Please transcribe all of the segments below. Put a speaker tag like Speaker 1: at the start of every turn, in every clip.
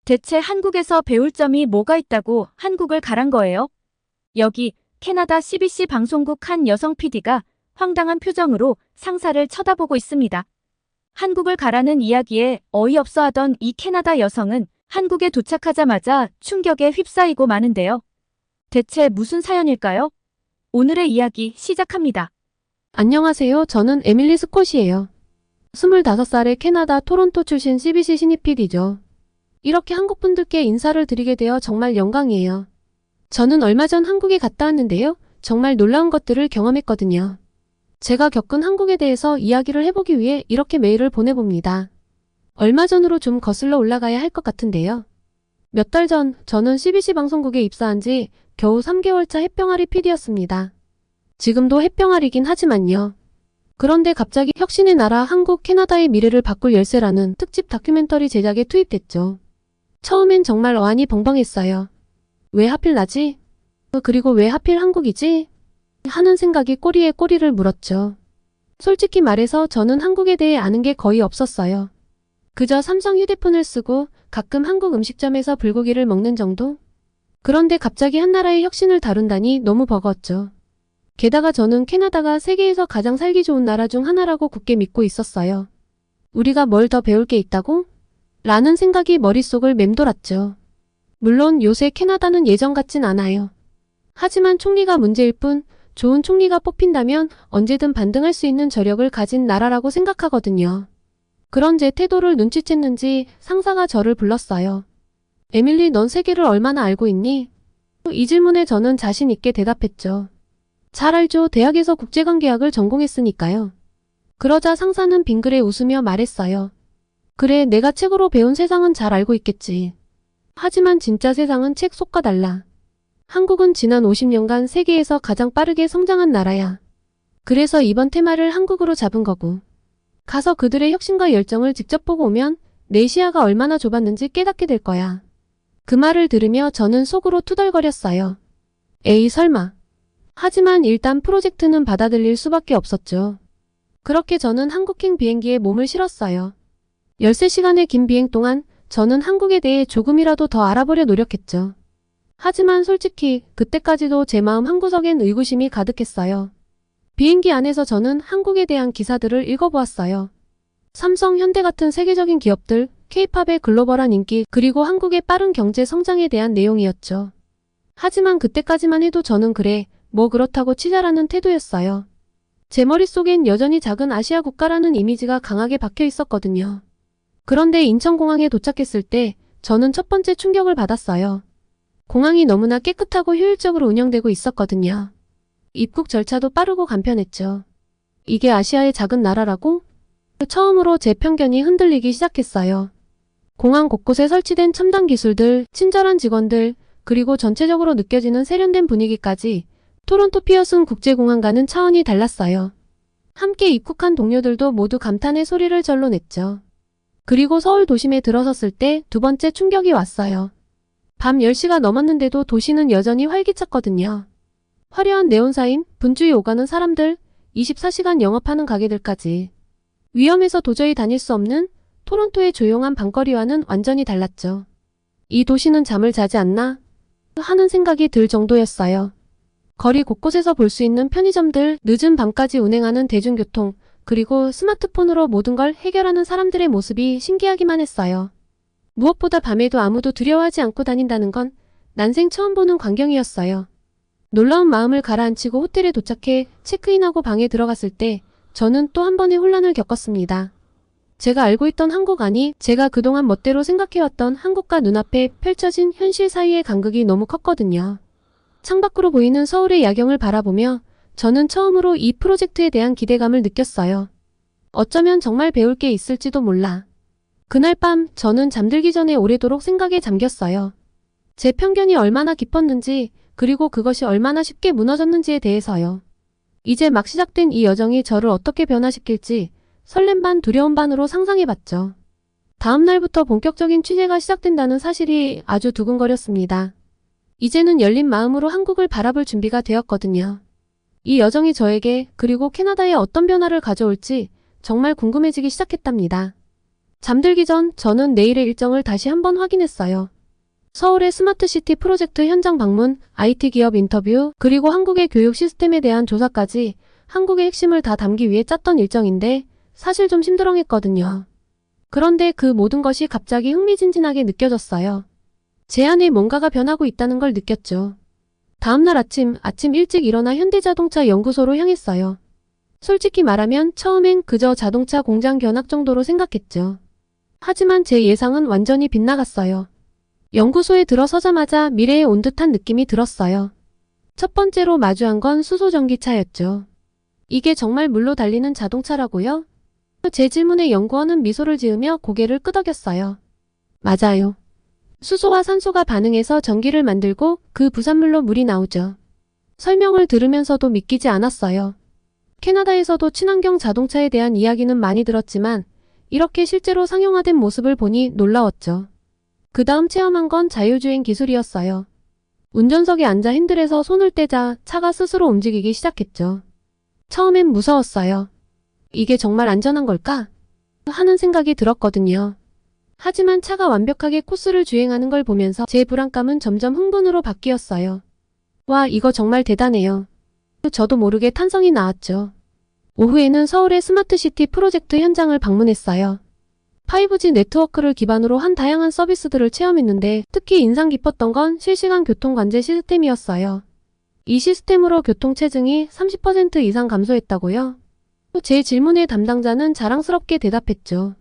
Speaker 1: 대체 한국에서 배울 점이 뭐가 있다고 한국을 가란 거예요? 여기 캐나다 CBC 방송국 한 여성 PD가 황당한 표정으로 상사를 쳐다보고 있습니다. 한국을 가라는 이야기에 어이없어 하던 이 캐나다 여성은 한국에 도착하자마자 충격에 휩싸이고 마는데요. 대체 무슨 사연일까요? 오늘의 이야기 시작합니다.
Speaker 2: 안녕하세요. 저는 에밀리 스콧이에요. 25살의 캐나다 토론토 출신 CBC 신입 PD죠. 이렇게 한국 분들께 인사를 드리게 되어 정말 영광이에요. 저는 얼마 전 한국에 갔다 왔는데요. 정말 놀라운 것들을 경험했거든요. 제가 겪은 한국에 대해서 이야기를 해보기 위해 이렇게 메일을 보내봅니다. 얼마 전으로 좀 거슬러 올라가야 할 것 같은데요. 몇 달 전 저는 CBC 방송국에 입사한 지 겨우 3개월 차 햇병아리 PD였습니다. 지금도 햇병아리긴 하지만요. 그런데 갑자기 혁신의 나라 한국 캐나다의 미래를 바꿀 열쇠라는 특집 다큐멘터리 제작에 투입됐죠. 처음엔 정말 어안이 벙벙했어요. 왜 하필 나지? 그리고 왜 하필 한국이지? 하는 생각이 꼬리에 꼬리를 물었죠. 솔직히 말해서 저는 한국에 대해 아는 게 거의 없었어요. 그저 삼성 휴대폰을 쓰고 가끔 한국 음식점에서 불고기를 먹는 정도? 그런데 갑자기 한 나라의 혁신을 다룬다니 너무 버거웠죠. 게다가 저는 캐나다가 세계에서 가장 살기 좋은 나라 중 하나라고 굳게 믿고 있었어요. 우리가 뭘 더 배울 게 있다고? 라는 생각이 머릿속을 맴돌았죠. 물론 요새 캐나다는 예전 같진 않아요. 하지만 총리가 문제일 뿐 좋은 총리가 뽑힌다면 언제든 반등할 수 있는 저력을 가진 나라라고 생각하거든요. 그런 제 태도를 눈치챘는지 상사가 저를 불렀어요. 에밀리, 넌 세계를 얼마나 알고 있니? 이 질문에 저는 자신 있게 대답했죠. 잘 알죠. 대학에서 국제관계학을 전공했으니까요. 그러자 상사는 빙그레 웃으며 말했어요. 그래, 내가 책으로 배운 세상은 잘 알고 있겠지. 하지만 진짜 세상은 책 속과 달라. 한국은 지난 50년간 세계에서 가장 빠르게 성장한 나라야. 그래서 이번 테마를 한국으로 잡은 거고. 가서 그들의 혁신과 열정을 직접 보고 오면 내 시야가 얼마나 좁았는지 깨닫게 될 거야. 그 말을 들으며 저는 속으로 투덜거렸어요. 에이, 설마. 하지만 일단 프로젝트는 받아들일 수밖에 없었죠. 그렇게 저는 한국행 비행기에 몸을 실었어요. 13시간의 긴 비행 동안 저는 한국에 대해 조금이라도 더 알아보려 노력했죠. 하지만 솔직히 그때까지도 제 마음 한구석엔 의구심이 가득했어요. 비행기 안에서 저는 한국에 대한 기사들을 읽어보았어요. 삼성, 현대 같은 세계적인 기업들, K-팝의 글로벌한 인기, 그리고 한국의 빠른 경제 성장에 대한 내용이었죠. 하지만 그때까지만 해도 저는 그래, 뭐 그렇다고 치자라는 태도였어요. 제 머릿속엔 여전히 작은 아시아 국가라는 이미지가 강하게 박혀 있었거든요. 그런데 인천공항에 도착했을 때 저는 첫 번째 충격을 받았어요. 공항이 너무나 깨끗하고 효율적으로 운영되고 있었거든요. 입국 절차도 빠르고 간편했죠. 이게 아시아의 작은 나라라고? 처음으로 제 편견이 흔들리기 시작했어요. 공항 곳곳에 설치된 첨단 기술들, 친절한 직원들, 그리고 전체적으로 느껴지는 세련된 분위기까지 토론토 피어슨 국제공항과는 차원이 달랐어요. 함께 입국한 동료들도 모두 감탄의 소리를 절로 냈죠. 그리고 서울 도심에 들어섰을 때 두 번째 충격이 왔어요. 밤 10시가 넘었는데도 도시는 여전히 활기찼거든요. 화려한 네온사인, 분주히 오가는 사람들, 24시간 영업하는 가게들까지. 위험해서 도저히 다닐 수 없는 토론토의 조용한 밤거리와는 완전히 달랐죠. 이 도시는 잠을 자지 않나? 하는 생각이 들 정도였어요. 거리 곳곳에서 볼 수 있는 편의점들, 늦은 밤까지 운행하는 대중교통, 그리고 스마트폰으로 모든 걸 해결하는 사람들의 모습이 신기하기만 했어요. 무엇보다 밤에도 아무도 두려워하지 않고 다닌다는 건 난생 처음 보는 광경이었어요. 놀라운 마음을 가라앉히고 호텔에 도착해 체크인하고 방에 들어갔을 때 저는 또 한 번의 혼란을 겪었습니다. 제가 알고 있던 한국 아니, 제가 그동안 멋대로 생각해왔던 한국과 눈앞에 펼쳐진 현실 사이의 간극이 너무 컸거든요. 창밖으로 보이는 서울의 야경을 바라보며 저는 처음으로 이 프로젝트에 대한 기대감을 느꼈어요. 어쩌면 정말 배울 게 있을지도 몰라. 그날 밤 저는 잠들기 전에 오래도록 생각에 잠겼어요. 제 편견이 얼마나 깊었는지, 그리고 그것이 얼마나 쉽게 무너졌는지에 대해서요. 이제 막 시작된 이 여정이 저를 어떻게 변화시킬지 설렘 반 두려움 반으로 상상해봤죠. 다음 날부터 본격적인 취재가 시작된다는 사실이 아주 두근거렸습니다. 이제는 열린 마음으로 한국을 바라볼 준비가 되었거든요. 이 여정이 저에게 그리고 캐나다에 어떤 변화를 가져올지 정말 궁금해지기 시작했답니다. 잠들기 전 저는 내일의 일정을 다시 한번 확인했어요. 서울의 스마트시티 프로젝트 현장 방문, IT 기업 인터뷰, 그리고 한국의 교육 시스템에 대한 조사까지 한국의 핵심을 다 담기 위해 짰던 일정인데 사실 좀 심드렁했거든요. 그런데 그 모든 것이 갑자기 흥미진진하게 느껴졌어요. 제 안에 뭔가가 변하고 있다는 걸 느꼈죠. 다음날 아침 일찍 일어나 현대자동차 연구소로 향했어요. 솔직히 말하면 처음엔 그저 자동차 공장 견학 정도로 생각했죠. 하지만 제 예상은 완전히 빗나갔어요. 연구소에 들어서자마자 미래에 온 듯한 느낌이 들었어요. 첫 번째로 마주한 건 수소전기차였죠. 이게 정말 물로 달리는 자동차라고요? 제 질문에 연구원은 미소를 지으며 고개를 끄덕였어요. 맞아요. 수소와 산소가 반응해서 전기를 만들고 그 부산물로 물이 나오죠. 설명을 들으면서도 믿기지 않았어요. 캐나다에서도 친환경 자동차에 대한 이야기는 많이 들었지만 이렇게 실제로 상용화된 모습을 보니 놀라웠죠. 그 다음 체험한 건 자율주행 기술이었어요. 운전석에 앉아 핸들에서 손을 떼자 차가 스스로 움직이기 시작했죠. 처음엔 무서웠어요. 이게 정말 안전한 걸까? 하는 생각이 들었거든요. 하지만 차가 완벽하게 코스를 주행하는 걸 보면서 제 불안감은 점점 흥분으로 바뀌었어요. 와, 이거 정말 대단해요. 저도 모르게 탄성이 나왔죠. 오후에는 서울의 스마트시티 프로젝트 현장을 방문했어요. 5G 네트워크를 기반으로 한 다양한 서비스들을 체험했는데 특히 인상 깊었던 건 실시간 교통 관제 시스템이었어요. 이 시스템으로 교통체증이 30% 이상 감소했다고요? 제 질문에 담당자는 자랑스럽게 대답했죠.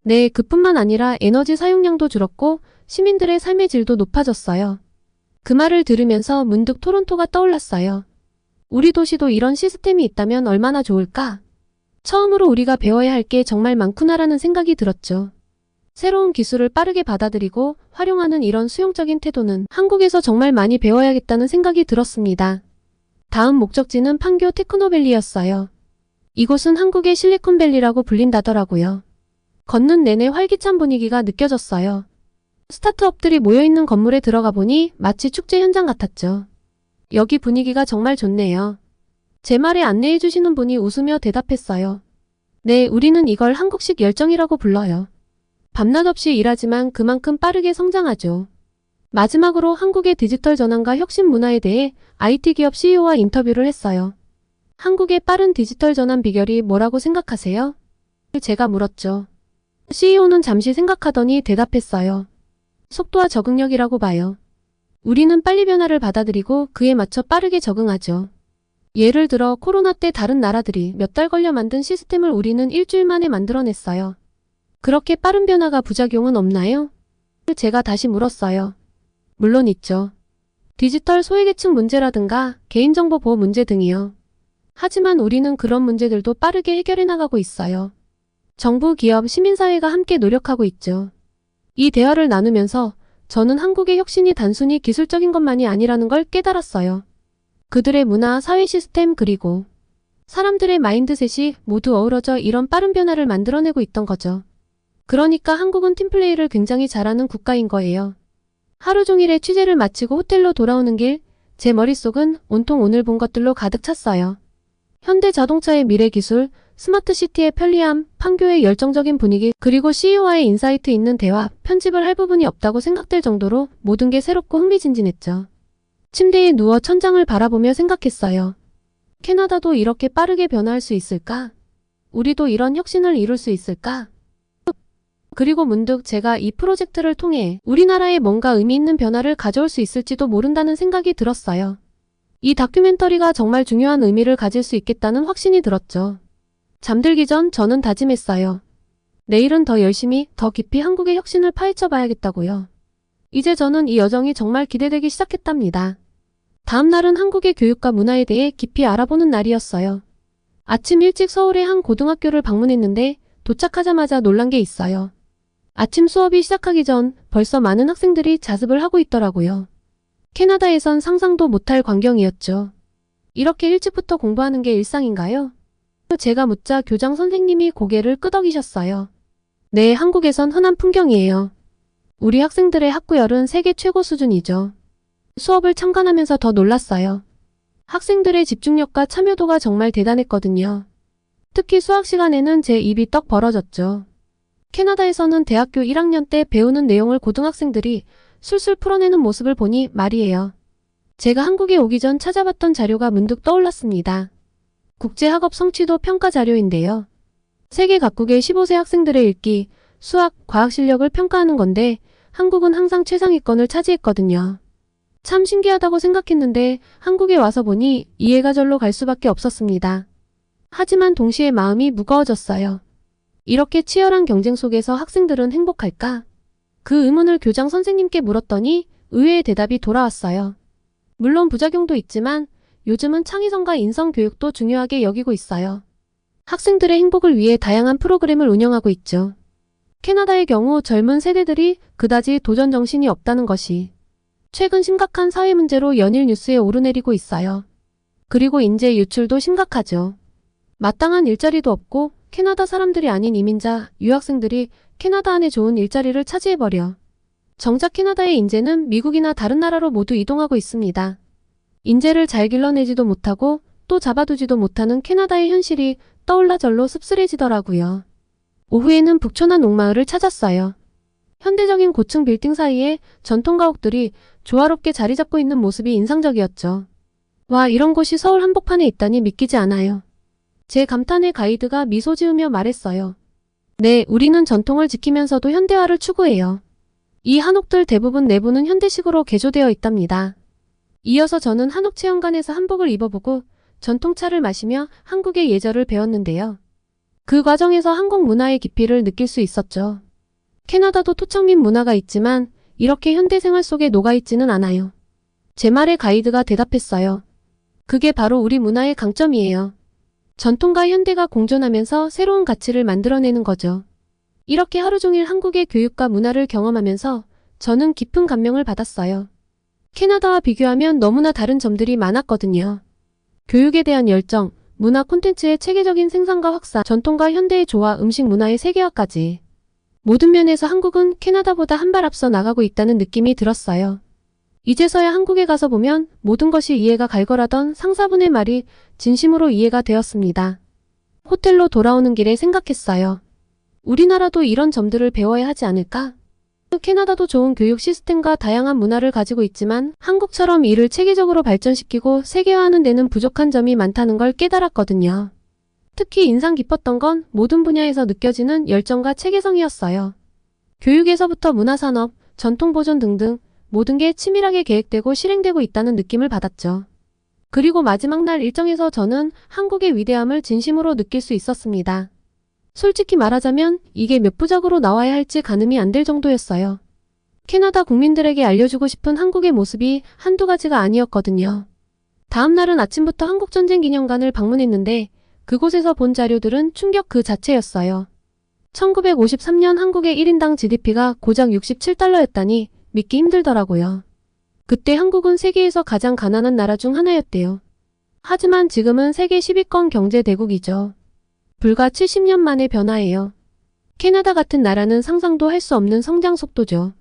Speaker 2: 네, 그뿐만 아니라 에너지 사용량도 줄었고 시민들의 삶의 질도 높아졌어요. 그 말을 들으면서 문득 토론토가 떠올랐어요. 우리 도시도 이런 시스템이 있다면 얼마나 좋을까? 처음으로 우리가 배워야 할 게 정말 많구나라는 생각이 들었죠. 새로운 기술을 빠르게 받아들이고 활용하는 이런 수용적인 태도는 한국에서 정말 많이 배워야겠다는 생각이 들었습니다. 다음 목적지는 판교 테크노밸리였어요. 이곳은 한국의 실리콘밸리라고 불린다더라고요. 걷는 내내 활기찬 분위기가 느껴졌어요. 스타트업들이 모여있는 건물에 들어가 보니 마치 축제 현장 같았죠. 여기 분위기가 정말 좋네요. 제 말에 안내해 주시는 분이 웃으며 대답했어요. 네, 우리는 이걸 한국식 열정이라고 불러요. 밤낮 없이 일하지만 그만큼 빠르게 성장하죠. 마지막으로 한국의 디지털 전환과 혁신 문화에 대해 IT 기업 CEO와 인터뷰를 했어요. 한국의 빠른 디지털 전환 비결이 뭐라고 생각하세요? 제가 물었죠. CEO는 잠시 생각하더니 대답했어요. 속도와 적응력이라고 봐요. 우리는 빨리 변화를 받아들이고 그에 맞춰 빠르게 적응하죠. 예를 들어 코로나 때 다른 나라들이 몇 달 걸려 만든 시스템을 우리는 일주일 만에 만들어냈어요. 그렇게 빠른 변화가 부작용은 없나요? 제가 다시 물었어요. 물론 있죠. 디지털 소외계층 문제라든가 개인정보 보호 문제 등이요. 하지만 우리는 그런 문제들도 빠르게 해결해 나가고 있어요. 정부, 기업, 시민사회가 함께 노력하고 있죠. 이 대화를 나누면서 저는 한국의 혁신이 단순히 기술적인 것만이 아니라는 걸 깨달았어요. 그들의 문화, 사회 시스템 그리고 사람들의 마인드셋이 모두 어우러져 이런 빠른 변화를 만들어내고 있던 거죠. 그러니까 한국은 팀플레이를 굉장히 잘하는 국가인 거예요. 하루 종일의 취재를 마치고 호텔로 돌아오는 길, 제 머릿속은 온통 오늘 본 것들로 가득 찼어요. 현대자동차의 미래 기술, 스마트시티의 편리함, 판교의 열정적인 분위기, 그리고 CEO와의 인사이트 있는 대화, 편집을 할 부분이 없다고 생각될 정도로 모든 게 새롭고 흥미진진했죠. 침대에 누워 천장을 바라보며 생각했어요. 캐나다도 이렇게 빠르게 변화할 수 있을까? 우리도 이런 혁신을 이룰 수 있을까? 그리고 문득 제가 이 프로젝트를 통해 우리나라에 뭔가 의미 있는 변화를 가져올 수 있을지도 모른다는 생각이 들었어요. 이 다큐멘터리가 정말 중요한 의미를 가질 수 있겠다는 확신이 들었죠. 잠들기 전 저는 다짐했어요. 내일은 더 열심히, 더 깊이 한국의 혁신을 파헤쳐 봐야겠다고요. 이제 저는 이 여정이 정말 기대되기 시작했답니다. 다음 날은 한국의 교육과 문화에 대해 깊이 알아보는 날이었어요. 아침 일찍 서울의 한 고등학교를 방문했는데 도착하자마자 놀란 게 있어요. 아침 수업이 시작하기 전 벌써 많은 학생들이 자습을 하고 있더라고요. 캐나다에선 상상도 못할 광경이었죠. 이렇게 일찍부터 공부하는 게 일상인가요? 제가 묻자 교장 선생님이 고개를 끄덕이셨어요. 네, 한국에선 흔한 풍경이에요. 우리 학생들의 학구열은 세계 최고 수준이죠. 수업을 참관하면서 더 놀랐어요. 학생들의 집중력과 참여도가 정말 대단했거든요. 특히 수학 시간에는 제 입이 떡 벌어졌죠. 캐나다에서는 대학교 1학년 때 배우는 내용을 고등학생들이 술술 풀어내는 모습을 보니 말이에요. 제가 한국에 오기 전 찾아봤던 자료가 문득 떠올랐습니다. 국제학업 성취도 평가 자료인데요. 세계 각국의 15세 학생들의 읽기, 수학, 과학 실력을 평가하는 건데 한국은 항상 최상위권을 차지했거든요. 참 신기하다고 생각했는데 한국에 와서 보니 이해가 절로 갈 수밖에 없었습니다. 하지만 동시에 마음이 무거워졌어요. 이렇게 치열한 경쟁 속에서 학생들은 행복할까? 그 의문을 교장 선생님께 물었더니 의외의 대답이 돌아왔어요. 물론 부작용도 있지만 요즘은 창의성과 인성교육도 중요하게 여기고 있어요. 학생들의 행복을 위해 다양한 프로그램을 운영하고 있죠. 캐나다의 경우 젊은 세대들이 그다지 도전 정신이 없다는 것이 최근 심각한 사회 문제로 연일 뉴스에 오르내리고 있어요. 그리고 인재 유출도 심각하죠. 마땅한 일자리도 없고 캐나다 사람들이 아닌 이민자, 유학생들이 캐나다 안에 좋은 일자리를 차지해버려. 정작 캐나다의 인재는 미국이나 다른 나라로 모두 이동하고 있습니다. 인재를 잘 길러내지도 못하고 또 잡아두지도 못하는 캐나다의 현실이 떠올라 절로 씁쓸해지더라고요. 오후에는 북촌한 옥마을을 찾았어요. 현대적인 고층 빌딩 사이에 전통 가옥들이 조화롭게 자리 잡고 있는 모습이 인상적이었죠. 와, 이런 곳이 서울 한복판에 있다니 믿기지 않아요. 제 감탄에 가이드가 미소 지으며 말했어요. 네, 우리는 전통을 지키면서도 현대화를 추구해요. 이 한옥들 대부분 내부는 현대식으로 개조되어 있답니다. 이어서 저는 한옥체험관에서 한복을 입어보고 전통차를 마시며 한국의 예절을 배웠는데요. 그 과정에서 한국 문화의 깊이를 느낄 수 있었죠. 캐나다도 토착민 문화가 있지만 이렇게 현대 생활 속에 녹아있지는 않아요. 제 말에 가이드가 대답했어요. 그게 바로 우리 문화의 강점이에요. 전통과 현대가 공존하면서 새로운 가치를 만들어내는 거죠. 이렇게 하루 종일 한국의 교육과 문화를 경험하면서 저는 깊은 감명을 받았어요. 캐나다와 비교하면 너무나 다른 점들이 많았거든요. 교육에 대한 열정, 문화 콘텐츠의 체계적인 생산과 확산, 전통과 현대의 조화, 음식 문화의 세계화까지. 모든 면에서 한국은 캐나다보다 한 발 앞서 나가고 있다는 느낌이 들었어요. 이제서야 한국에 가서 보면 모든 것이 이해가 갈 거라던 상사분의 말이 진심으로 이해가 되었습니다. 호텔로 돌아오는 길에 생각했어요. 우리나라도 이런 점들을 배워야 하지 않을까? 캐나다도 좋은 교육 시스템과 다양한 문화를 가지고 있지만 한국처럼 이를 체계적으로 발전시키고 세계화하는 데는 부족한 점이 많다는 걸 깨달았거든요. 특히 인상 깊었던 건 모든 분야에서 느껴지는 열정과 체계성이었어요. 교육에서부터 문화산업, 전통보존 등등 모든 게 치밀하게 계획되고 실행되고 있다는 느낌을 받았죠. 그리고 마지막 날 일정에서 저는 한국의 위대함을 진심으로 느낄 수 있었습니다. 솔직히 말하자면 이게 몇 부작으로 나와야 할지 가늠이 안 될 정도였어요. 캐나다 국민들에게 알려주고 싶은 한국의 모습이 한두 가지가 아니었거든요. 다음 날은 아침부터 한국전쟁기념관을 방문했는데 그곳에서 본 자료들은 충격 그 자체였어요. 1953년 한국의 1인당 GDP가 고작 67달러였다니 믿기 힘들더라고요. 그때 한국은 세계에서 가장 가난한 나라 중 하나였대요. 하지만 지금은 세계 10위권 경제 대국이죠. 불과 70년 만의 변화예요. 캐나다 같은 나라는 상상도 할 수 없는 성장 속도죠.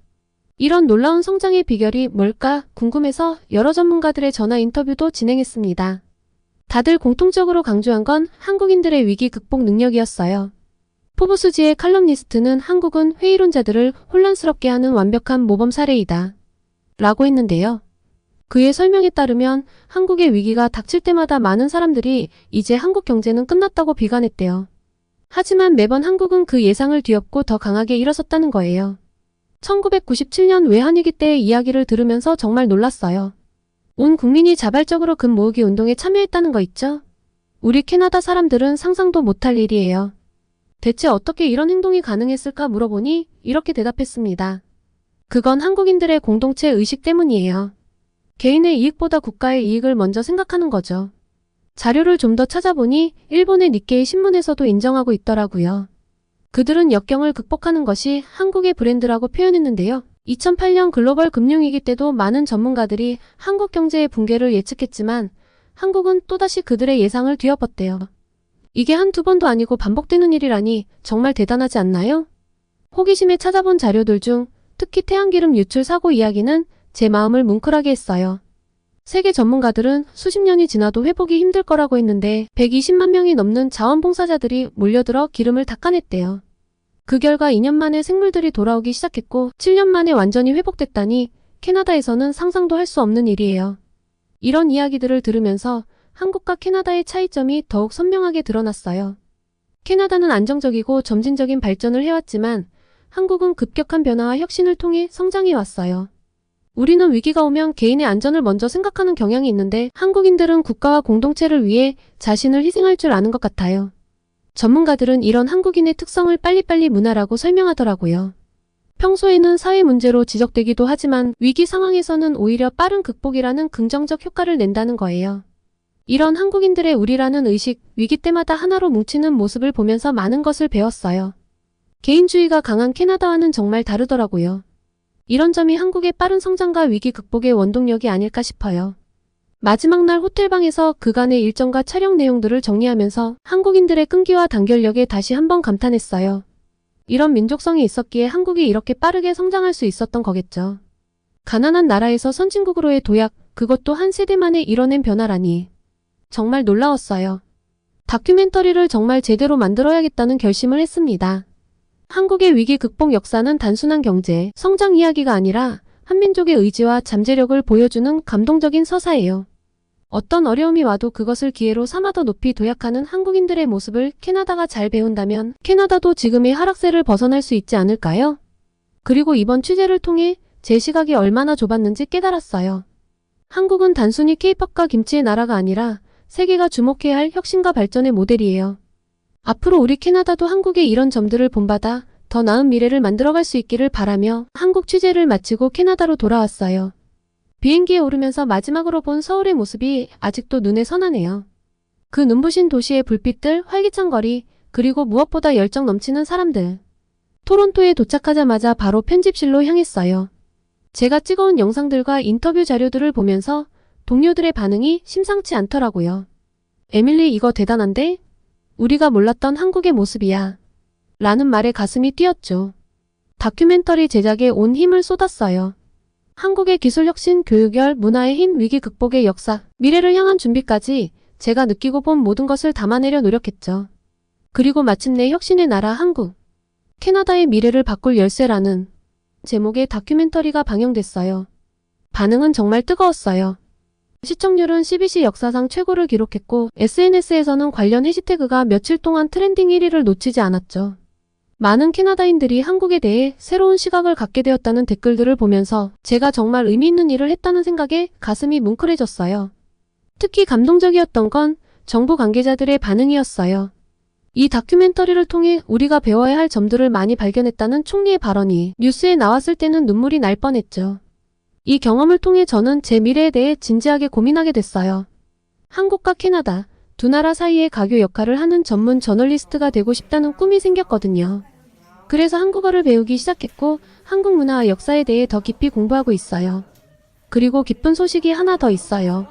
Speaker 2: 이런 놀라운 성장의 비결이 뭘까 궁금해서 여러 전문가들의 전화 인터뷰도 진행했습니다. 다들 공통적으로 강조한 건 한국인들의 위기 극복 능력이었어요. 포브스지의 칼럼니스트는 한국은 회의론자들을 혼란스럽게 하는 완벽한 모범 사례이다. 라고 했는데요. 그의 설명에 따르면 한국의 위기가 닥칠 때마다 많은 사람들이 이제 한국 경제는 끝났다고 비관했대요. 하지만 매번 한국은 그 예상을 뒤엎고 더 강하게 일어섰다는 거예요. 1997년 외환위기 때의 이야기를 들으면서 정말 놀랐어요. 온 국민이 자발적으로 금 모으기 운동에 참여했다는 거 있죠? 우리 캐나다 사람들은 상상도 못할 일이에요. 대체 어떻게 이런 행동이 가능했을까 물어보니 이렇게 대답했습니다. 그건 한국인들의 공동체 의식 때문이에요. 개인의 이익보다 국가의 이익을 먼저 생각하는 거죠. 자료를 좀 더 찾아보니 일본의 니케이 신문에서도 인정하고 있더라고요. 그들은 역경을 극복하는 것이 한국의 브랜드라고 표현했는데요. 2008년 글로벌 금융위기 때도 많은 전문가들이 한국 경제의 붕괴를 예측했지만 한국은 또다시 그들의 예상을 뒤엎었대요. 이게 한두 번도 아니고 반복되는 일이라니 정말 대단하지 않나요? 호기심에 찾아본 자료들 중 특히 태양기름 유출 사고 이야기는 제 마음을 뭉클하게 했어요. 세계 전문가들은 수십 년이 지나도 회복이 힘들 거라고 했는데 120만 명이 넘는 자원봉사자들이 몰려들어 기름을 닦아냈대요. 그 결과 2년 만에 생물들이 돌아오기 시작했고 7년 만에 완전히 회복됐다니 캐나다에서는 상상도 할 수 없는 일이에요. 이런 이야기들을 들으면서 한국과 캐나다의 차이점이 더욱 선명하게 드러났어요. 캐나다는 안정적이고 점진적인 발전을 해왔지만 한국은 급격한 변화와 혁신을 통해 성장해 왔어요. 우리는 위기가 오면 개인의 안전을 먼저 생각하는 경향이 있는데 한국인들은 국가와 공동체를 위해 자신을 희생할 줄 아는 것 같아요. 전문가들은 이런 한국인의 특성을 빨리빨리 문화라고 설명하더라고요. 평소에는 사회 문제로 지적되기도 하지만 위기 상황에서는 오히려 빠른 극복이라는 긍정적 효과를 낸다는 거예요. 이런 한국인들의 우리라는 의식, 위기 때마다 하나로 뭉치는 모습을 보면서 많은 것을 배웠어요. 개인주의가 강한 캐나다와는 정말 다르더라고요. 이런 점이 한국의 빠른 성장과 위기 극복의 원동력이 아닐까 싶어요. 마지막 날 호텔방에서 그간의 일정과 촬영 내용들을 정리하면서 한국인들의 끈기와 단결력에 다시 한번 감탄했어요. 이런 민족성이 있었기에 한국이 이렇게 빠르게 성장할 수 있었던 거겠죠. 가난한 나라에서 선진국으로의 도약, 그것도 한 세대 만에 이뤄낸 변화라니. 정말 놀라웠어요. 다큐멘터리를 정말 제대로 만들어야겠다는 결심을 했습니다. 한국의 위기 극복 역사는 단순한 경제, 성장 이야기가 아니라 한민족의 의지와 잠재력을 보여주는 감동적인 서사예요. 어떤 어려움이 와도 그것을 기회로 삼아 더 높이 도약하는 한국인들의 모습을 캐나다가 잘 배운다면 캐나다도 지금의 하락세를 벗어날 수 있지 않을까요? 그리고 이번 취재를 통해 제 시각이 얼마나 좁았는지 깨달았어요. 한국은 단순히 케이팝과 김치의 나라가 아니라 세계가 주목해야 할 혁신과 발전의 모델이에요. 앞으로 우리 캐나다도 한국의 이런 점들을 본받아 더 나은 미래를 만들어갈 수 있기를 바라며 한국 취재를 마치고 캐나다로 돌아왔어요. 비행기에 오르면서 마지막으로 본 서울의 모습이 아직도 눈에 선하네요. 그 눈부신 도시의 불빛들, 활기찬 거리, 그리고 무엇보다 열정 넘치는 사람들. 토론토에 도착하자마자 바로 편집실로 향했어요. 제가 찍어온 영상들과 인터뷰 자료들을 보면서 동료들의 반응이 심상치 않더라고요. 에밀리, 이거 대단한데? 우리가 몰랐던 한국의 모습이야. 라는 말에 가슴이 뛰었죠. 다큐멘터리 제작에 온 힘을 쏟았어요. 한국의 기술혁신, 교육열, 문화의 힘, 위기 극복의 역사, 미래를 향한 준비까지 제가 느끼고 본 모든 것을 담아내려 노력했죠. 그리고 마침내 혁신의 나라 한국, 캐나다의 미래를 바꿀 열쇠라는 제목의 다큐멘터리가 방영됐어요. 반응은 정말 뜨거웠어요. 시청률은 CBC 역사상 최고를 기록했고 SNS에서는 관련 해시태그가 며칠 동안 트렌딩 1위를 놓치지 않았죠. 많은 캐나다인들이 한국에 대해 새로운 시각을 갖게 되었다는 댓글들을 보면서 제가 정말 의미 있는 일을 했다는 생각에 가슴이 뭉클해졌어요. 특히 감동적이었던 건 정부 관계자들의 반응이었어요. 이 다큐멘터리를 통해 우리가 배워야 할 점들을 많이 발견했다는 총리의 발언이 뉴스에 나왔을 때는 눈물이 날 뻔했죠. 이 경험을 통해 저는 제 미래에 대해 진지하게 고민하게 됐어요. 한국과 캐나다, 두 나라 사이의 가교 역할을 하는 전문 저널리스트가 되고 싶다는 꿈이 생겼거든요. 그래서 한국어를 배우기 시작했고 한국 문화와 역사에 대해 더 깊이 공부하고 있어요. 그리고 기쁜 소식이 하나 더 있어요.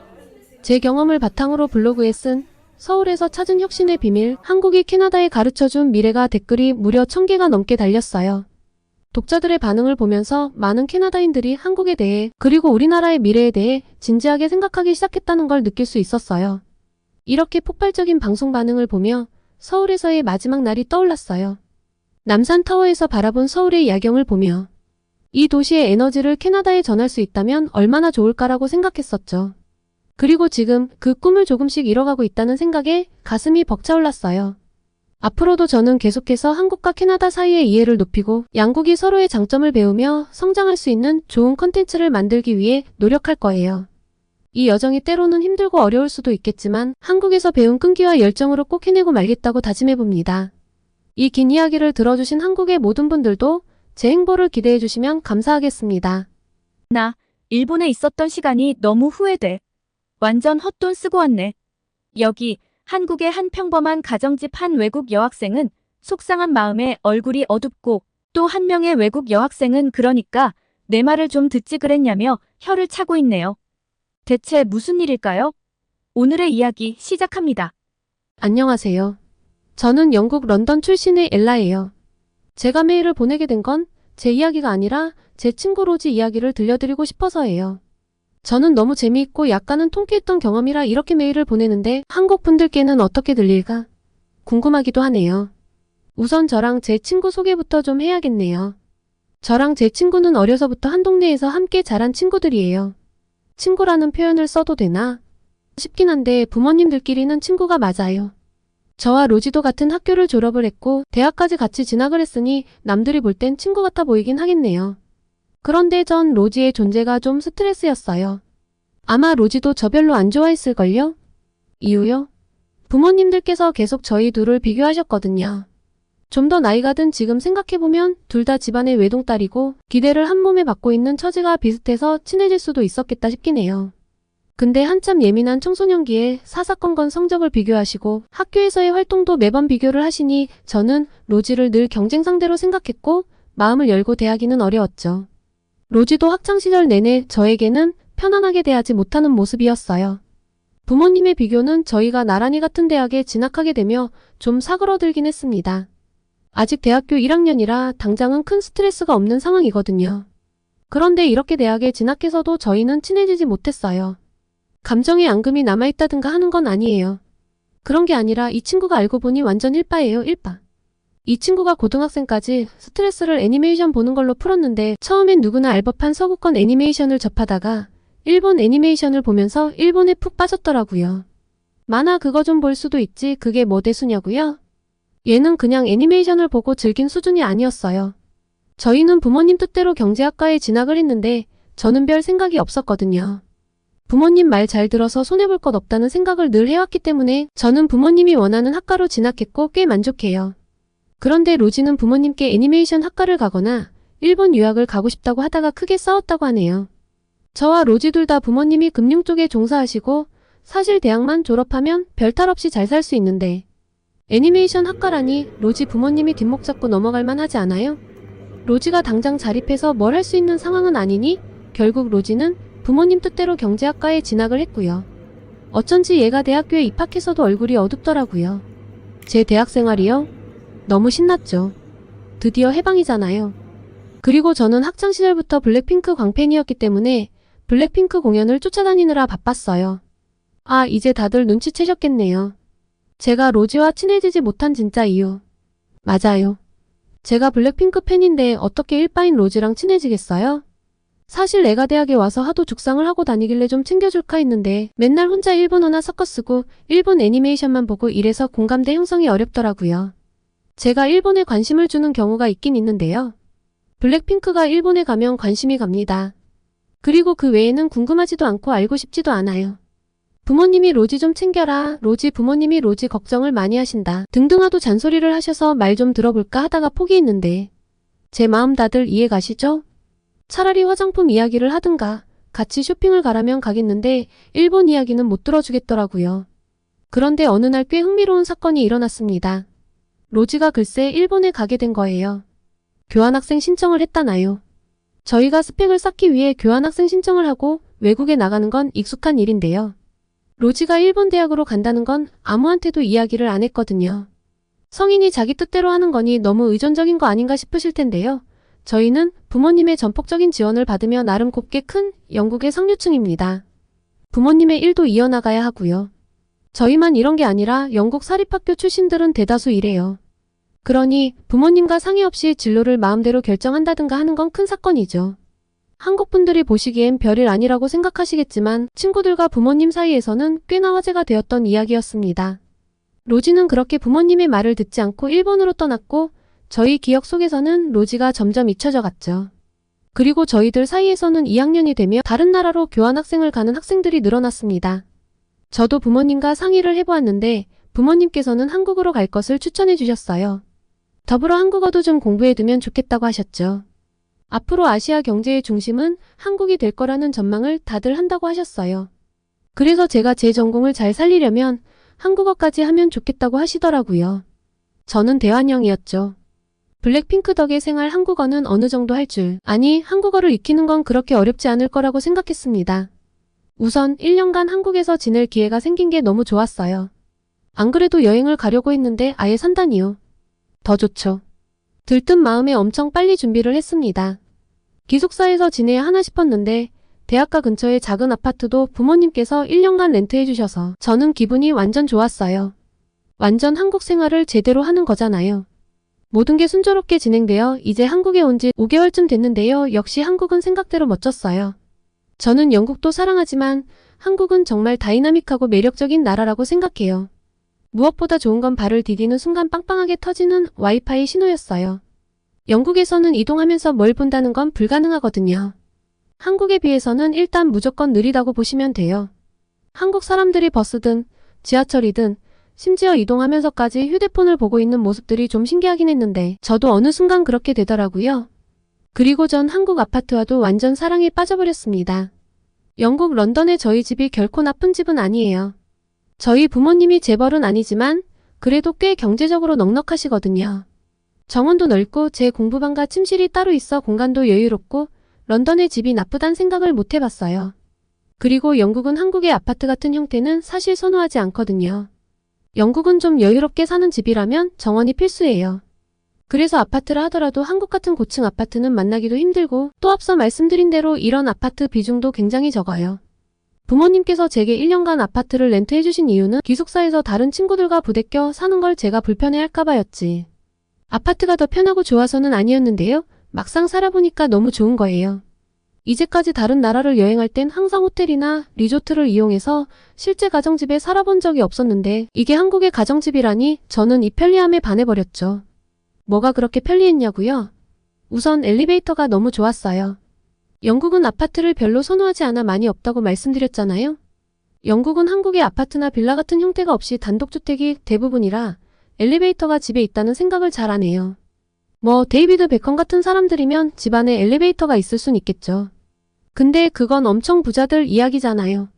Speaker 2: 제 경험을 바탕으로 블로그에 쓴 서울에서 찾은 혁신의 비밀, 한국이 캐나다에 가르쳐준 미래가 댓글이 무려 1000개가 넘게 달렸어요. 독자들의 반응을 보면서 많은 캐나다인들이 한국에 대해 그리고 우리나라의 미래에 대해 진지하게 생각하기 시작했다는 걸 느낄 수 있었어요. 이렇게 폭발적인 방송 반응을 보며 서울에서의 마지막 날이 떠올랐어요. 남산타워에서 바라본 서울의 야경을 보며 이 도시의 에너지를 캐나다에 전할 수 있다면 얼마나 좋을까라고 생각했었죠. 그리고 지금 그 꿈을 조금씩 이뤄가고 있다는 생각에 가슴이 벅차올랐어요. 앞으로도 저는 계속해서 한국과 캐나다 사이의 이해를 높이고 양국이 서로의 장점을 배우며 성장할 수 있는 좋은 컨텐츠를 만들기 위해 노력할 거예요. 이 여정이 때로는 힘들고 어려울 수도 있겠지만 한국에서 배운 끈기와 열정으로 꼭 해내고 말겠다고 다짐해봅니다. 이 긴 이야기를 들어주신 한국의 모든 분들도 제 행보를 기대해주시면 감사하겠습니다.
Speaker 1: 나 일본에 있었던 시간이 너무 후회돼. 완전 헛돈 쓰고 왔네. 여기 한국의 한 평범한 가정집 한 외국 여학생은 속상한 마음에 얼굴이 어둡고 또 한 명의 외국 여학생은 그러니까 내 말을 좀 듣지 그랬냐며 혀를 차고 있네요. 대체 무슨 일일까요? 오늘의 이야기 시작합니다.
Speaker 2: 안녕하세요. 저는 영국 런던 출신의 엘라예요. 제가 메일을 보내게 된 건 제 이야기가 아니라 제 친구 로지 이야기를 들려드리고 싶어서예요. 저는 너무 재미있고 약간은 통쾌했던 경험이라 이렇게 메일을 보내는데 한국 분들께는 어떻게 들릴까 궁금하기도 하네요. 우선 저랑 제 친구 소개부터 좀 해야겠네요. 저랑 제 친구는 어려서부터 한 동네에서 함께 자란 친구들이에요. 친구라는 표현을 써도 되나 싶긴 한데 부모님들끼리는 친구가 맞아요. 저와 로지도 같은 학교를 졸업을 했고 대학까지 같이 진학을 했으니 남들이 볼 땐 친구 같아 보이긴 하겠네요. 그런데 전 로지의 존재가 좀 스트레스였어요. 아마 로지도 저 별로 안 좋아했을걸요? 이유요? 부모님들께서 계속 저희 둘을 비교하셨거든요. 좀 더 나이가 든 지금 생각해보면 둘 다 집안의 외동딸이고 기대를 한 몸에 받고 있는 처지가 비슷해서 친해질 수도 있었겠다 싶긴 해요. 근데 한참 예민한 청소년기에 사사건건 성적을 비교하시고 학교에서의 활동도 매번 비교를 하시니 저는 로지를 늘 경쟁 상대로 생각했고 마음을 열고 대하기는 어려웠죠. 로지도 학창시절 내내 저에게는 편안하게 대하지 못하는 모습이었어요. 부모님의 비교는 저희가 나란히 같은 대학에 진학하게 되며 좀 사그러들긴 했습니다. 아직 대학교 1학년이라 당장은 큰 스트레스가 없는 상황이거든요. 그런데 이렇게 대학에 진학해서도 저희는 친해지지 못했어요. 감정의 앙금이 남아있다든가 하는 건 아니에요. 그런 게 아니라 이 친구가 알고 보니 완전 일빠예요, 일빠. 이 친구가 고등학생까지 스트레스를 애니메이션 보는 걸로 풀었는데 처음엔 누구나 알 법한 서구권 애니메이션을 접하다가 일본 애니메이션을 보면서 일본에 푹 빠졌더라고요. 만화 그거 좀 볼 수도 있지 그게 뭐 대수냐고요? 얘는 그냥 애니메이션을 보고 즐긴 수준이 아니었어요. 저희는 부모님 뜻대로 경제학과에 진학을 했는데 저는 별 생각이 없었거든요. 부모님 말 잘 들어서 손해볼 것 없다는 생각을 늘 해왔기 때문에 저는 부모님이 원하는 학과로 진학했고 꽤 만족해요. 그런데 로지는 부모님께 애니메이션 학과를 가거나 일본 유학을 가고 싶다고 하다가 크게 싸웠다고 하네요. 저와 로지 둘 다 부모님이 금융 쪽에 종사하시고 사실 대학만 졸업하면 별탈 없이 잘 살 수 있는데 애니메이션 학과라니 로지 부모님이 뒷목 잡고 넘어갈 만하지 않아요? 로지가 당장 자립해서 뭘 할 수 있는 상황은 아니니 결국 로지는 부모님 뜻대로 경제학과에 진학을 했고요. 어쩐지 얘가 대학교에 입학해서도 얼굴이 어둡더라고요. 제 대학 생활이요? 너무 신났죠. 드디어 해방이잖아요. 그리고 저는 학창시절부터 블랙핑크 광팬이었기 때문에 블랙핑크 공연을 쫓아다니느라 바빴어요. 아, 이제 다들 눈치채셨겠네요. 제가 로지와 친해지지 못한 진짜 이유. 맞아요. 제가 블랙핑크 팬인데 어떻게 일빠인 로지랑 친해지겠어요? 사실 내가 대학에 와서 하도 죽상을 하고 다니길래 좀 챙겨줄까 했는데 맨날 혼자 일본어나 섞어 쓰고 일본 애니메이션만 보고 이래서 공감대 형성이 어렵더라고요. 제가 일본에 관심을 주는 경우가 있긴 있는데요. 블랙핑크가 일본에 가면 관심이 갑니다. 그리고 그 외에는 궁금하지도 않고 알고 싶지도 않아요. 부모님이 로지 좀 챙겨라, 로지 부모님이 로지 걱정을 많이 하신다 등등 하도 잔소리를 하셔서 말 좀 들어볼까 하다가 포기했는데 제 마음 다들 이해 가시죠? 차라리 화장품 이야기를 하든가 같이 쇼핑을 가라면 가겠는데 일본 이야기는 못 들어주겠더라고요. 그런데 어느 날 꽤 흥미로운 사건이 일어났습니다. 로지가 글쎄 일본에 가게 된 거예요. 교환학생 신청을 했다나요. 저희가 스펙을 쌓기 위해 교환학생 신청을 하고 외국에 나가는 건 익숙한 일인데요. 로지가 일본 대학으로 간다는 건 아무한테도 이야기를 안 했거든요. 성인이 자기 뜻대로 하는 거니 너무 의존적인 거 아닌가 싶으실 텐데요. 저희는 부모님의 전폭적인 지원을 받으며 나름 곱게 큰 영국의 상류층입니다. 부모님의 일도 이어나가야 하고요. 저희만 이런 게 아니라 영국 사립학교 출신들은 대다수 이래요. 그러니 부모님과 상의 없이 진로를 마음대로 결정한다든가 하는 건 큰 사건이죠. 한국 분들이 보시기엔 별일 아니라고 생각하시겠지만 친구들과 부모님 사이에서는 꽤나 화제가 되었던 이야기였습니다. 로지는 그렇게 부모님의 말을 듣지 않고 일본으로 떠났고 저희 기억 속에서는 로지가 점점 잊혀져 갔죠. 그리고 저희들 사이에서는 2학년이 되며 다른 나라로 교환학생을 가는 학생들이 늘어났습니다. 저도 부모님과 상의를 해보았는데 부모님께서는 한국으로 갈 것을 추천해 주셨어요. 더불어 한국어도 좀 공부해두면 좋겠다고 하셨죠. 앞으로 아시아 경제의 중심은 한국이 될 거라는 전망을 다들 한다고 하셨어요. 그래서 제가 제 전공을 잘 살리려면 한국어까지 하면 좋겠다고 하시더라고요. 저는 대환영이었죠. 블랙핑크 덕의 생활 한국어는 어느 정도 할 줄, 아니 한국어를 익히는 건 그렇게 어렵지 않을 거라고 생각했습니다. 우선 1년간 한국에서 지낼 기회가 생긴 게 너무 좋았어요. 안 그래도 여행을 가려고 했는데 아예 산다니요. 더 좋죠. 들뜬 마음에 엄청 빨리 준비를 했습니다. 기숙사에서 지내야 하나 싶었는데 대학가 근처의 작은 아파트도 부모님께서 1년간 렌트해 주셔서 저는 기분이 완전 좋았어요. 완전 한국 생활을 제대로 하는 거잖아요. 모든 게 순조롭게 진행되어 이제 한국에 온 지 5개월쯤 됐는데요. 역시 한국은 생각대로 멋졌어요. 저는 영국도 사랑하지만 한국은 정말 다이나믹하고 매력적인 나라라고 생각해요. 무엇보다 좋은 건 발을 디디는 순간 빵빵하게 터지는 와이파이 신호였어요. 영국에서는 이동하면서 뭘 본다는 건 불가능하거든요. 한국에 비해서는 일단 무조건 느리다고 보시면 돼요. 한국 사람들이 버스든 지하철이든 심지어 이동하면서까지 휴대폰을 보고 있는 모습들이 좀 신기하긴 했는데 저도 어느 순간 그렇게 되더라고요. 그리고 전 한국 아파트와도 완전 사랑에 빠져버렸습니다. 영국 런던의 저희 집이 결코 나쁜 집은 아니에요. 저희 부모님이 재벌은 아니지만 그래도 꽤 경제적으로 넉넉하시거든요. 정원도 넓고 제 공부방과 침실이 따로 있어 공간도 여유롭고 런던의 집이 나쁘단 생각을 못 해봤어요. 그리고 영국은 한국의 아파트 같은 형태는 사실 선호하지 않거든요. 영국은 좀 여유롭게 사는 집이라면 정원이 필수예요. 그래서 아파트라 하더라도 한국 같은 고층 아파트는 만나기도 힘들고 또 앞서 말씀드린 대로 이런 아파트 비중도 굉장히 적어요. 부모님께서 제게 1년간 아파트를 렌트해주신 이유는 기숙사에서 다른 친구들과 부대껴 사는 걸 제가 불편해할까봐였지. 아파트가 더 편하고 좋아서는 아니었는데요. 막상 살아보니까 너무 좋은 거예요. 이제까지 다른 나라를 여행할 땐 항상 호텔이나 리조트를 이용해서 실제 가정집에 살아본 적이 없었는데 이게 한국의 가정집이라니 저는 이 편리함에 반해버렸죠. 뭐가 그렇게 편리했냐고요? 우선 엘리베이터가 너무 좋았어요. 영국은 아파트를 별로 선호하지 않아 많이 없다고 말씀드렸잖아요. 영국은 한국의 아파트나 빌라 같은 형태가 없이 단독주택이 대부분이라 엘리베이터가 집에 있다는 생각을 잘 안 해요. 뭐 데이비드 베컴 같은 사람들이면 집안에 엘리베이터가 있을 순 있겠죠. 근데 그건 엄청 부자들 이야기잖아요.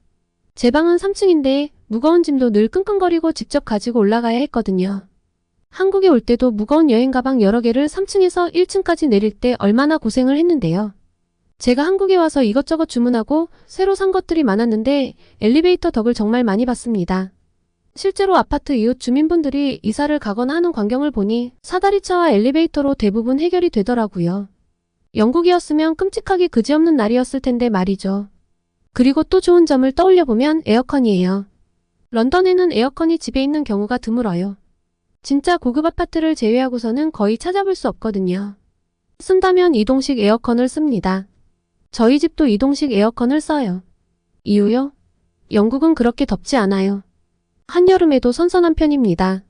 Speaker 2: 제 방은 3층인데 무거운 짐도 늘 끙끙거리고 직접 가지고 올라가야 했거든요. 한국에 올 때도 무거운 여행 가방 여러 개를 3층에서 1층까지 내릴 때 얼마나 고생을 했는데요. 제가 한국에 와서 이것저것 주문하고 새로 산 것들이 많았는데 엘리베이터 덕을 정말 많이 봤습니다. 실제로 아파트 이웃 주민분들이 이사를 가거나 하는 광경을 보니 사다리차와 엘리베이터로 대부분 해결이 되더라고요. 영국이었으면 끔찍하게 그지없는 날이었을 텐데 말이죠. 그리고 또 좋은 점을 떠올려보면 에어컨이에요. 런던에는 에어컨이 집에 있는 경우가 드물어요. 진짜 고급 아파트를 제외하고서는 거의 찾아볼 수 없거든요. 쓴다면 이동식 에어컨을 씁니다. 저희 집도 이동식 에어컨을 써요. 이유요? 영국은 그렇게 덥지 않아요. 한여름에도 선선한 편입니다.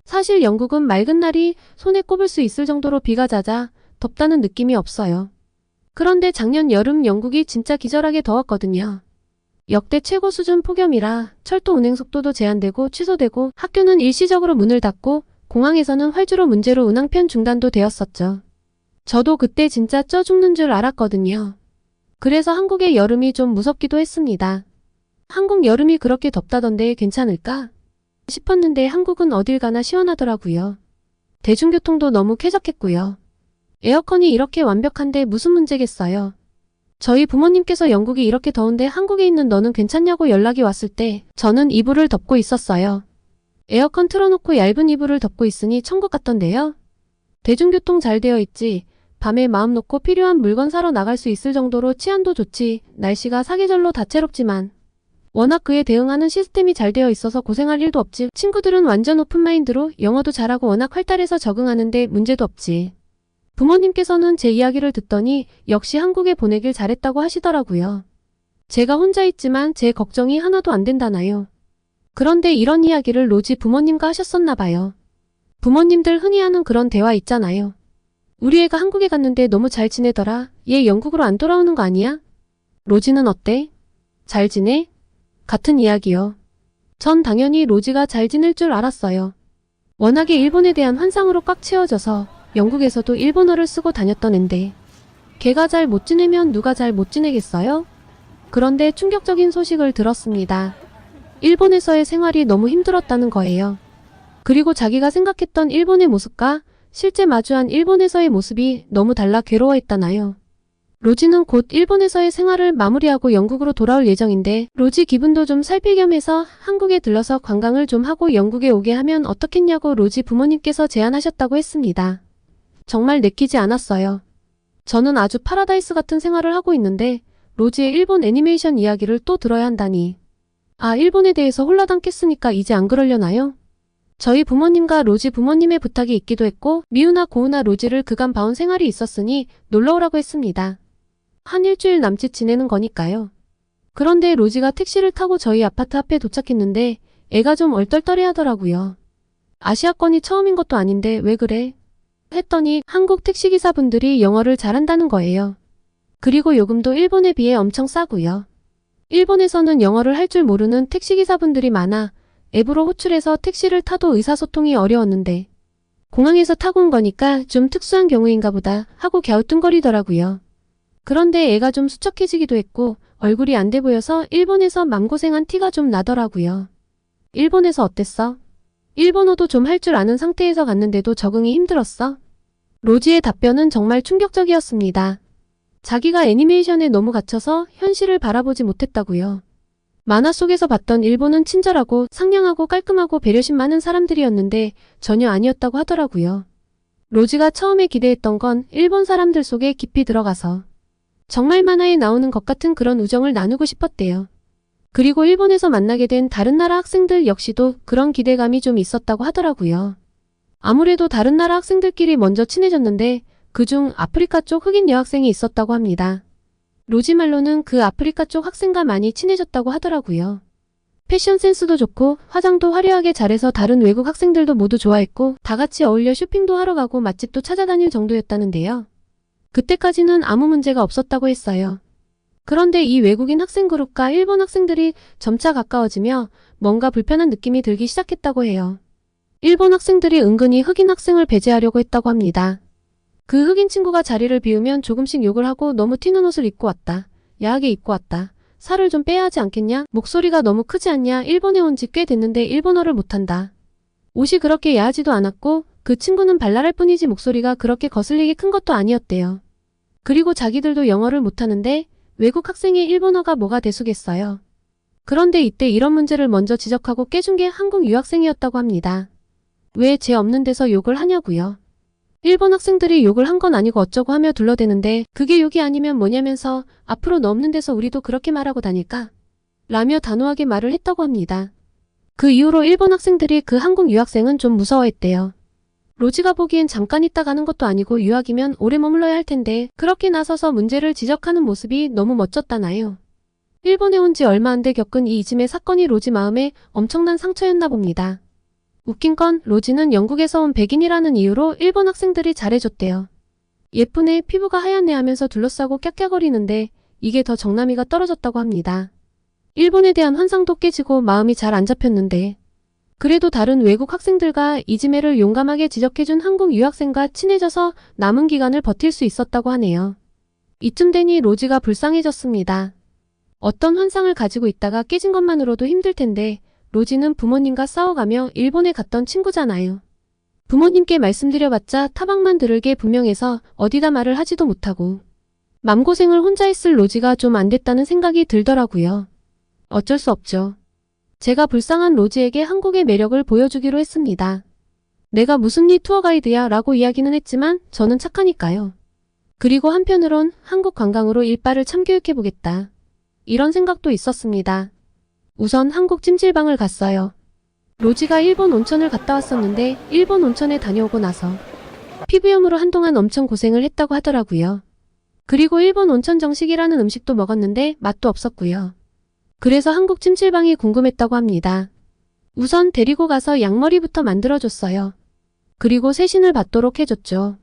Speaker 2: 사실 영국은 맑은 날이 손에 꼽을 수 있을 정도로 비가 잦아 덥다는 느낌이 없어요. 그런데 작년 여름 영국이 진짜 기절하게 더웠거든요. 역대 최고 수준 폭염이라 철도 운행 속도도 제한되고 취소되고 학교는 일시적으로 문을 닫고 공항에서는 활주로 문제로 운항편 중단도 되었었죠. 저도 그때 진짜 쪄 죽는 줄 알았거든요. 그래서 한국의 여름이 좀 무섭기도 했습니다. 한국 여름이 그렇게 덥다던데 괜찮을까? 싶었는데 한국은 어딜 가나 시원하더라고요. 대중교통도 너무 쾌적했고요. 에어컨이 이렇게 완벽한데 무슨 문제겠어요. 저희 부모님께서 영국이 이렇게 더운데 한국에 있는 너는 괜찮냐고 연락이 왔을 때 저는 이불을 덮고 있었어요. 에어컨 틀어놓고 얇은 이불을 덮고 있으니 천국 같던데요. 대중교통 잘 되어 있지. 밤에 마음 놓고 필요한 물건 사러 나갈 수 있을 정도로 치안도 좋지. 날씨가 사계절로 다채롭지만 워낙 그에 대응하는 시스템이 잘 되어 있어서 고생할 일도 없지. 친구들은 완전 오픈마인드로 영어도 잘하고 워낙 활달해서 적응하는데 문제도 없지. 부모님께서는 제 이야기를 듣더니 역시 한국에 보내길 잘했다고 하시더라고요. 제가 혼자 있지만 제 걱정이 하나도 안 된다나요. 그런데 이런 이야기를 로지 부모님과 하셨었나 봐요. 부모님들 흔히 하는 그런 대화 있잖아요. 우리 애가 한국에 갔는데 너무 잘 지내더라. 얘 영국으로 안 돌아오는 거 아니야? 로지는 어때? 잘 지내? 같은 이야기요. 전 당연히 로지가 잘 지낼 줄 알았어요. 워낙에 일본에 대한 환상으로 꽉 채워져서 영국에서도 일본어를 쓰고 다녔던 앤데 걔가 잘 못 지내면 누가 잘 못 지내겠어요? 그런데 충격적인 소식을 들었습니다. 일본에서의 생활이 너무 힘들었다는 거예요. 그리고 자기가 생각했던 일본의 모습과 실제 마주한 일본에서의 모습이 너무 달라 괴로워했다나요. 로지는 곧 일본에서의 생활을 마무리하고 영국으로 돌아올 예정인데 로지 기분도 좀 살필 겸 해서 한국에 들러서 관광을 좀 하고 영국에 오게 하면 어떻겠냐고 로지 부모님께서 제안하셨다고 했습니다. 정말 내키지 않았어요. 저는 아주 파라다이스 같은 생활을 하고 있는데 로지의 일본 애니메이션 이야기를 또 들어야 한다니. 아, 일본에 대해서 홀라당 깼으니까 이제 안 그러려나요? 저희 부모님과 로지 부모님의 부탁이 있기도 했고 미우나 고우나 로지를 그간 봐온 생활이 있었으니 놀러오라고 했습니다. 한 일주일 남짓 지내는 거니까요. 그런데 로지가 택시를 타고 저희 아파트 앞에 도착했는데 애가 좀 얼떨떨해 하더라고요. 아시아권이 처음인 것도 아닌데 왜 그래? 했더니 한국 택시기사분들이 영어를 잘한다는 거예요. 그리고 요금도 일본에 비해 엄청 싸고요. 일본에서는 영어를 할 줄 모르는 택시기사분들이 많아 앱으로 호출해서 택시를 타도 의사소통이 어려웠는데 공항에서 타고 온 거니까 좀 특수한 경우인가 보다 하고 갸우뚱거리더라고요. 그런데 애가 좀 수척해지기도 했고 얼굴이 안 돼 보여서 일본에서 맘고생한 티가 좀 나더라고요. 일본에서 어땠어? 일본어도 좀 할 줄 아는 상태에서 갔는데도 적응이 힘들었어? 로지의 답변은 정말 충격적이었습니다. 자기가 애니메이션에 너무 갇혀서 현실을 바라보지 못했다고요. 만화 속에서 봤던 일본은 친절하고 상냥하고 깔끔하고 배려심 많은 사람들이었는데 전혀 아니었다고 하더라고요. 로지가 처음에 기대했던 건 일본 사람들 속에 깊이 들어가서 정말 만화에 나오는 것 같은 그런 우정을 나누고 싶었대요. 그리고 일본에서 만나게 된 다른 나라 학생들 역시도 그런 기대감이 좀 있었다고 하더라고요. 아무래도 다른 나라 학생들끼리 먼저 친해졌는데 그중 아프리카 쪽 흑인 여학생이 있었다고 합니다. 로지 말로는 그 아프리카 쪽 학생과 많이 친해졌다고 하더라고요. 패션 센스도 좋고 화장도 화려하게 잘해서 다른 외국 학생들도 모두 좋아했고 다 같이 어울려 쇼핑도 하러 가고 맛집도 찾아다닐 정도였다는데요. 그때까지는 아무 문제가 없었다고 했어요. 그런데 이 외국인 학생 그룹과 일본 학생들이 점차 가까워지며 뭔가 불편한 느낌이 들기 시작했다고 해요. 일본 학생들이 은근히 흑인 학생을 배제하려고 했다고 합니다. 그 흑인 친구가 자리를 비우면 조금씩 욕을 하고 너무 튀는 옷을 입고 왔다. 야하게 입고 왔다. 살을 좀 빼야 하지 않겠냐? 목소리가 너무 크지 않냐? 일본에 온 지 꽤 됐는데 일본어를 못한다. 옷이 그렇게 야하지도 않았고 그 친구는 발랄할 뿐이지 목소리가 그렇게 거슬리게 큰 것도 아니었대요. 그리고 자기들도 영어를 못하는데 외국 학생의 일본어가 뭐가 대수겠어요. 그런데 이때 이런 문제를 먼저 지적하고 깨준 게 한국 유학생이었다고 합니다. 왜 쟤 없는 데서 욕을 하냐고요. 일본 학생들이 욕을 한 건 아니고 어쩌고 하며 둘러대는데 그게 욕이 아니면 뭐냐면서 앞으로 너 없는 데서 우리도 그렇게 말하고 다닐까? 라며 단호하게 말을 했다고 합니다. 그 이후로 일본 학생들이 그 한국 유학생은 좀 무서워했대요. 로지가 보기엔 잠깐 있다 가는 것도 아니고 유학이면 오래 머물러야 할 텐데 그렇게 나서서 문제를 지적하는 모습이 너무 멋졌다나요. 일본에 온 지 얼마 안 돼 겪은 이 이즘의 사건이 로지 마음에 엄청난 상처였나 봅니다. 웃긴 건 로지는 영국에서 온 백인이라는 이유로 일본 학생들이 잘해줬대요. 예쁜 애, 피부가 하얀 애 하면서 둘러싸고 깍깍거리는데 이게 더 정남이가 떨어졌다고 합니다. 일본에 대한 환상도 깨지고 마음이 잘 안 잡혔는데 그래도 다른 외국 학생들과 이지메를 용감하게 지적해준 한국 유학생과 친해져서 남은 기간을 버틸 수 있었다고 하네요. 이쯤 되니 로지가 불쌍해졌습니다. 어떤 환상을 가지고 있다가 깨진 것만으로도 힘들 텐데 로지는 부모님과 싸워가며 일본에 갔던 친구잖아요. 부모님께 말씀드려봤자 타박만 들을 게 분명해서 어디다 말을 하지도 못하고 맘고생을 혼자 했을 로지가 좀 안 됐다는 생각이 들더라고요. 어쩔 수 없죠. 제가 불쌍한 로지에게 한국의 매력을 보여주기로 했습니다. 내가 무슨 리 투어 가이드야 라고 이야기는 했지만 저는 착하니까요. 그리고 한편으론 한국 관광으로 일바를 참교육해보겠다. 이런 생각도 있었습니다. 우선 한국 찜질방을 갔어요. 로지가 일본 온천을 갔다 왔었는데 일본 온천에 다녀오고 나서 피부염으로 한동안 엄청 고생을 했다고 하더라고요. 그리고 일본 온천 정식이라는 음식도 먹었는데 맛도 없었고요. 그래서 한국 찜질방이 궁금했다고 합니다. 우선 데리고 가서 양머리부터 만들어줬어요. 그리고 세신을 받도록 해줬죠.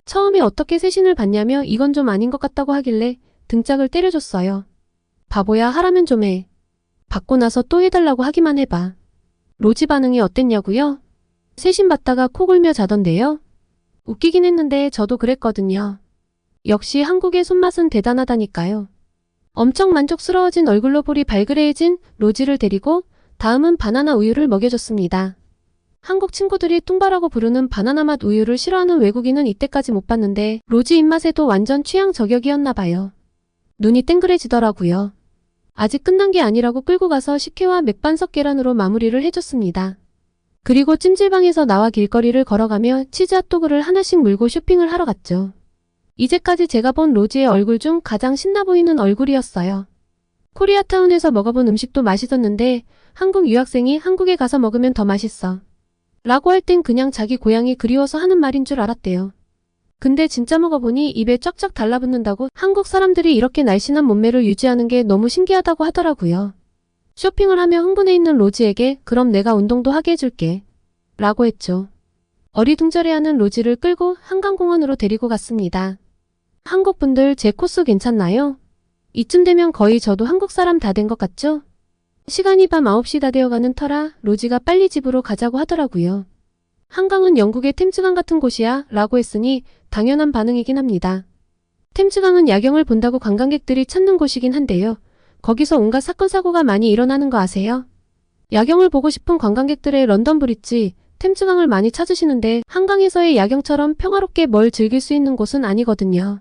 Speaker 2: 처음에 어떻게 세신을 받냐며 이건 좀 아닌 것 같다고 하길래 등짝을 때려줬어요. 바보야 하라면 좀 해. 받고 나서 또 해달라고 하기만 해봐. 로지 반응이 어땠냐고요? 세신 받다가 코 골며 자던데요? 웃기긴 했는데 저도 그랬거든요. 역시 한국의 손맛은 대단하다니까요. 엄청 만족스러워진 얼굴로 볼이 발그레해진 로지를 데리고 다음은 바나나 우유를 먹여줬습니다. 한국 친구들이 뚱바라고 부르는 바나나 맛 우유를 싫어하는 외국인은 이때까지 못 봤는데 로지 입맛에도 완전 취향 저격이었나 봐요. 눈이 땡그레지더라고요. 아직 끝난 게 아니라고 끌고 가서 식혜와 맥반석 계란으로 마무리를 해줬습니다. 그리고 찜질방에서 나와 길거리를 걸어가며 치즈 핫도그를 하나씩 물고 쇼핑을 하러 갔죠. 이제까지 제가 본 로지의 얼굴 중 가장 신나 보이는 얼굴이었어요. 코리아타운에서 먹어본 음식도 맛있었는데 한국 유학생이 한국에 가서 먹으면 더 맛있어. 라고 할 땐 그냥 자기 고향이 그리워서 하는 말인 줄 알았대요. 근데 진짜 먹어보니 입에 쫙쫙 달라붙는다고 한국 사람들이 이렇게 날씬한 몸매를 유지하는 게 너무 신기하다고 하더라고요. 쇼핑을 하며 흥분해 있는 로지에게 그럼 내가 운동도 하게 해줄게. 라고 했죠. 어리둥절해하는 로지를 끌고 한강공원으로 데리고 갔습니다. 한국 분들 제 코스 괜찮나요? 이쯤 되면 거의 저도 한국 사람 다 된 것 같죠? 시간이 밤 9시 다 되어가는 터라 로지가 빨리 집으로 가자고 하더라고요. 한강은 영국의 템즈강 같은 곳이야 라고 했으니 당연한 반응이긴 합니다. 템즈강은 야경을 본다고 관광객들이 찾는 곳이긴 한데요. 거기서 온갖 사건 사고가 많이 일어나는 거 아세요? 야경을 보고 싶은 관광객들의 런던 브릿지, 템즈강을 많이 찾으시는데 한강에서의 야경처럼 평화롭게 뭘 즐길 수 있는 곳은 아니거든요.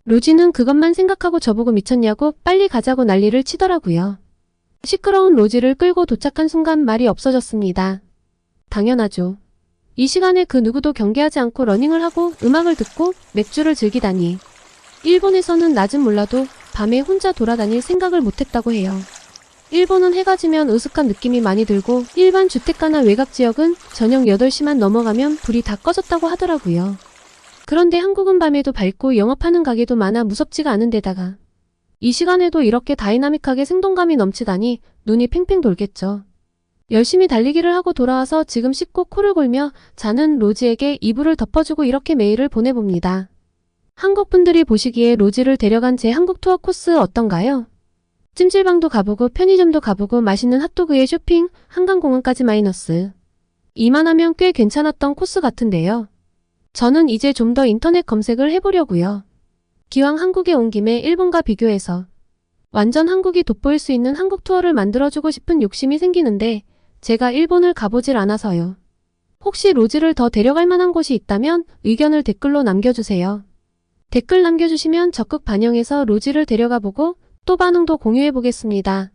Speaker 2: 로지는 그것만 생각하고 저보고 미쳤냐고 빨리 가자고 난리를 치더라고요. 시끄러운 로지를 끌고 도착한 순간 말이 없어졌습니다. 당연하죠. 이 시간에 그 누구도 경계하지 않고 러닝을 하고 음악을 듣고 맥주를 즐기다니. 일본에서는 낮은 몰라도 밤에 혼자 돌아다닐 생각을 못했다고 해요. 일본은 해가 지면 으슥한 느낌이 많이 들고 일반 주택가나 외곽 지역은 저녁 8시만 넘어가면 불이 다 꺼졌다고 하더라고요. 그런데 한국은 밤에도 밝고 영업하는 가게도 많아 무섭지가 않은 데다가 이 시간에도 이렇게 다이나믹하게 생동감이 넘치다니 눈이 팽팽 돌겠죠. 열심히 달리기를 하고 돌아와서 지금 씻고 코를 골며 자는 로지에게 이불을 덮어주고 이렇게 매일을 보내봅니다. 한국 분들이 보시기에 로지를 데려간 제 한국 투어 코스 어떤가요? 찜질방도 가보고 편의점도 가보고 맛있는 핫도그에 쇼핑, 한강공원까지 마이너스. 이만하면 꽤 괜찮았던 코스 같은데요. 저는 이제 좀 더 인터넷 검색을 해보려고요. 기왕 한국에 온 김에 일본과 비교해서 완전 한국이 돋보일 수 있는 한국 투어를 만들어주고 싶은 욕심이 생기는데 제가 일본을 가보질 않아서요. 혹시 로지를 더 데려갈 만한 곳이 있다면 의견을 댓글로 남겨주세요. 댓글 남겨주시면 적극 반영해서 로지를 데려가보고 또 반응도 공유해보겠습니다.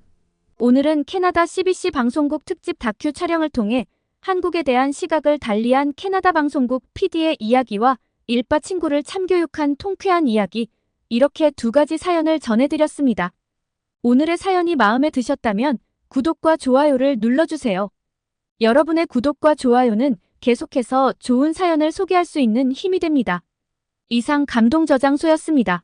Speaker 1: 오늘은 캐나다 CBC 방송국 특집 다큐 촬영을 통해 한국에 대한 시각을 달리한 캐나다 방송국 PD의 이야기와 일바 친구를 참교육한 통쾌한 이야기, 이렇게 두 가지 사연을 전해드렸습니다. 오늘의 사연이 마음에 드셨다면 구독과 좋아요를 눌러주세요. 여러분의 구독과 좋아요는 계속해서 좋은 사연을 소개할 수 있는 힘이 됩니다. 이상 감동저장소였습니다.